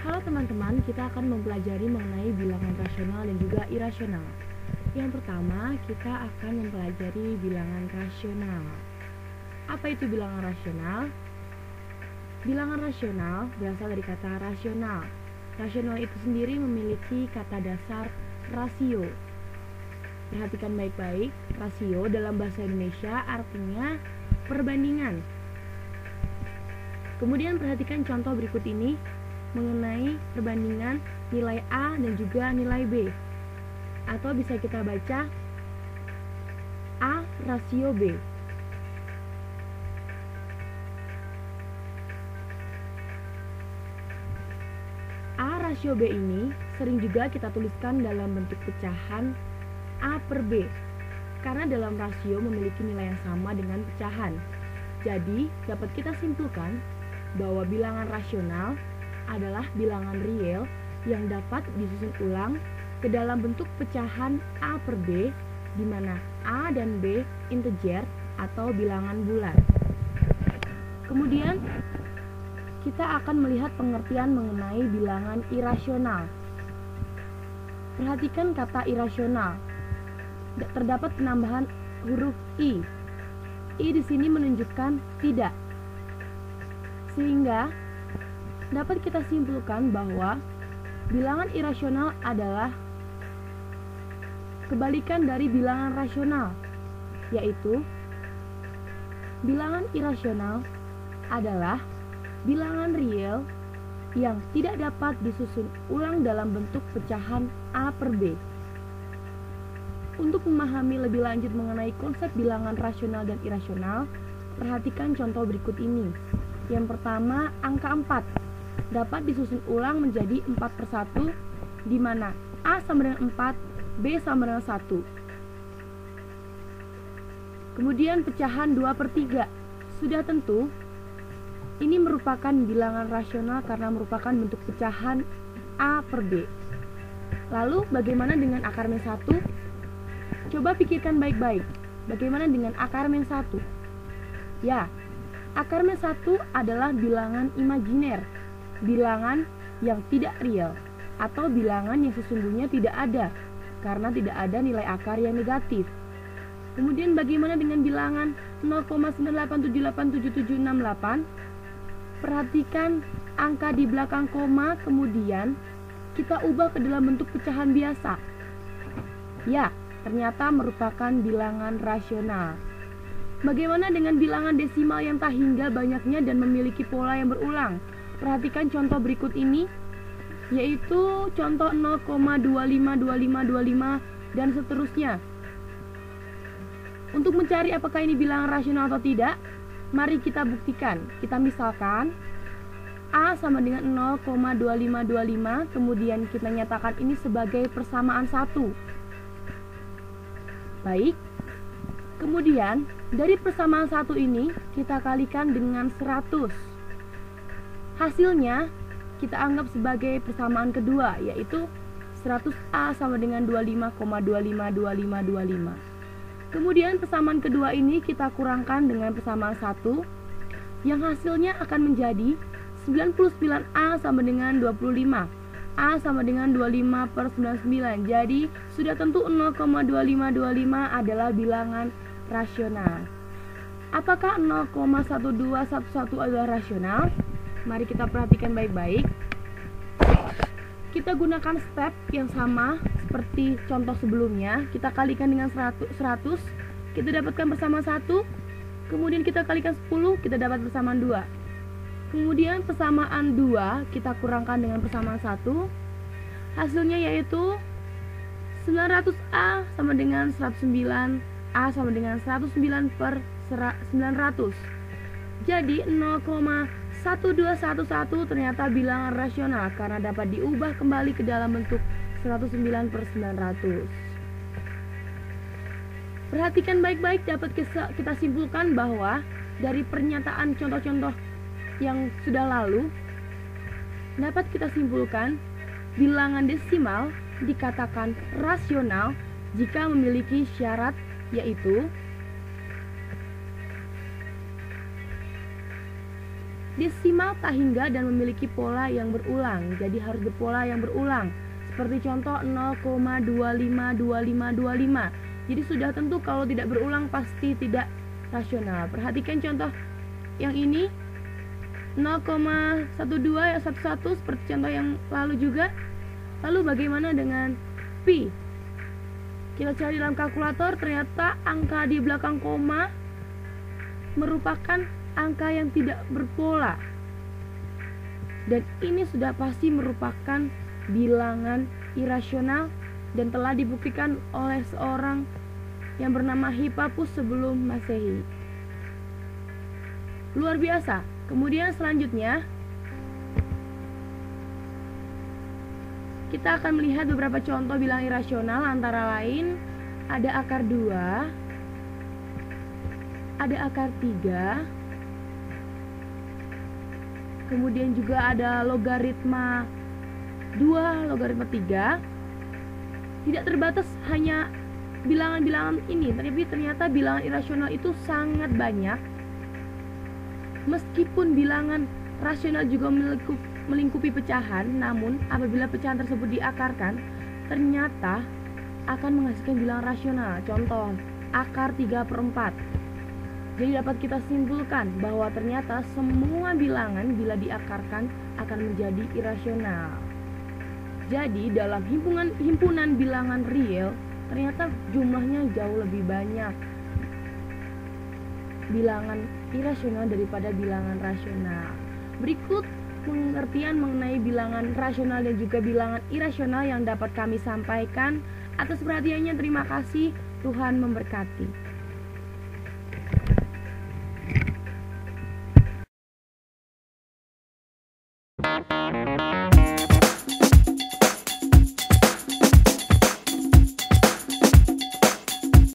Halo teman-teman, kita akan mempelajari mengenai bilangan rasional dan juga irasional. Yang pertama, kita akan mempelajari bilangan rasional. Apa itu bilangan rasional? Bilangan rasional berasal dari kata rasional. Rasional itu sendiri memiliki kata dasar rasio. Perhatikan baik-baik, rasio dalam bahasa Indonesia artinya perbandingan. Kemudian perhatikan contoh berikut ini mengenai perbandingan nilai A dan juga nilai B. Atau bisa kita baca A rasio B. A rasio B ini sering juga kita tuliskan dalam bentuk pecahan A per B, karena dalam rasio memiliki nilai yang sama dengan pecahan. Jadi, dapat kita simpulkan bahwa bilangan rasional adalah bilangan real yang dapat disusun ulang ke dalam bentuk pecahan A per B, di mana A dan B integer atau bilangan bulat. Kemudian, kita akan melihat pengertian mengenai bilangan irasional. Perhatikan kata irasional. Terdapat penambahan huruf I. I di sini menunjukkan tidak. Sehingga dapat kita simpulkan bahwa bilangan irasional adalah kebalikan dari bilangan rasional, yaitu bilangan irasional adalah bilangan real yang tidak dapat disusun ulang dalam bentuk pecahan A per B. Untuk memahami lebih lanjut mengenai konsep bilangan rasional dan irasional, perhatikan contoh berikut ini. Yang pertama, angka 4 dapat disusun ulang menjadi 4 per 1, di mana A sama dengan 4, B sama dengan 1. Kemudian pecahan 2 per 3. Sudah tentu, ini merupakan bilangan rasional karena merupakan bentuk pecahan A per B. Lalu, bagaimana dengan akar min 1? Coba pikirkan baik-baik, bagaimana dengan akar min 1? Ya, akar min 1 adalah bilangan imajiner, bilangan yang tidak real, atau bilangan yang sesungguhnya tidak ada, karena tidak ada nilai akar yang negatif. Kemudian bagaimana dengan bilangan 0,98787768? Perhatikan angka di belakang koma, kemudian kita ubah ke dalam bentuk pecahan biasa. Ya, ternyata merupakan bilangan rasional. Bagaimana dengan bilangan desimal yang tak hingga banyaknya dan memiliki pola yang berulang? Perhatikan contoh berikut ini, yaitu contoh 0,252525 dan seterusnya. Untuk mencari apakah ini bilangan rasional atau tidak, mari kita buktikan. Kita misalkan A sama dengan 0,2525, kemudian kita nyatakan ini sebagai persamaan 1. Baik, kemudian dari persamaan 1 ini kita kalikan dengan 100. Hasilnya kita anggap sebagai persamaan kedua, yaitu 100A sama dengan 25,252525. Kemudian persamaan kedua ini kita kurangkan dengan persamaan 1, yang hasilnya akan menjadi 99A sama dengan 25. A sama dengan 25 per 99. Jadi sudah tentu 0,2525 adalah bilangan rasional. Apakah 0,1211 adalah rasional? Mari kita perhatikan baik-baik. Kita gunakan step yang sama seperti contoh sebelumnya. Kita kalikan dengan 100, kita dapatkan persamaan 1. Kemudian kita kalikan 10, kita dapat persamaan 2. Kemudian persamaan 2 kita kurangkan dengan persamaan 1. Hasilnya yaitu 900A sama dengan 109. A sama dengan 109 per 900. Jadi 0,1211 ternyata bilangan rasional karena dapat diubah kembali ke dalam bentuk 109 per 900. Perhatikan baik-baik, dapat kita simpulkan bahwa dari pernyataan contoh-contoh yang sudah lalu, dapat kita simpulkan bilangan desimal dikatakan rasional jika memiliki syarat, yaitu Desimal tak hingga dan memiliki pola yang berulang, jadi harus berpola yang berulang. Seperti contoh 0,252525. Jadi sudah tentu kalau tidak berulang pasti tidak rasional. Perhatikan contoh yang ini 0,12 ya 11 seperti contoh yang lalu juga. Lalu bagaimana dengan pi? Kita cari dalam kalkulator, ternyata angka di belakang koma merupakan angka yang tidak berpola. Dan ini sudah pasti merupakan bilangan irasional dan telah dibuktikan oleh seorang yang bernama Hippus sebelum Masehi. Luar biasa. Kemudian selanjutnya kita akan melihat beberapa contoh bilangan irasional, antara lain ada akar 2, ada akar 3, kemudian juga ada logaritma 2, logaritma 3. Tidak terbatas hanya bilangan-bilangan ini, tapi ternyata bilangan irasional itu sangat banyak. Meskipun bilangan rasional juga melingkupi pecahan, namun apabila pecahan tersebut diakarkan, ternyata akan menghasilkan bilangan rasional. Contoh, akar 3/4. Jadi dapat kita simpulkan bahwa ternyata semua bilangan bila diakarkan akan menjadi irasional. Jadi dalam himpunan bilangan real, ternyata jumlahnya jauh lebih banyak bilangan irasional daripada bilangan rasional. Berikut pengertian mengenai bilangan rasional dan juga bilangan irasional yang dapat kami sampaikan. Atas perhatiannya terima kasih. Tuhan memberkati.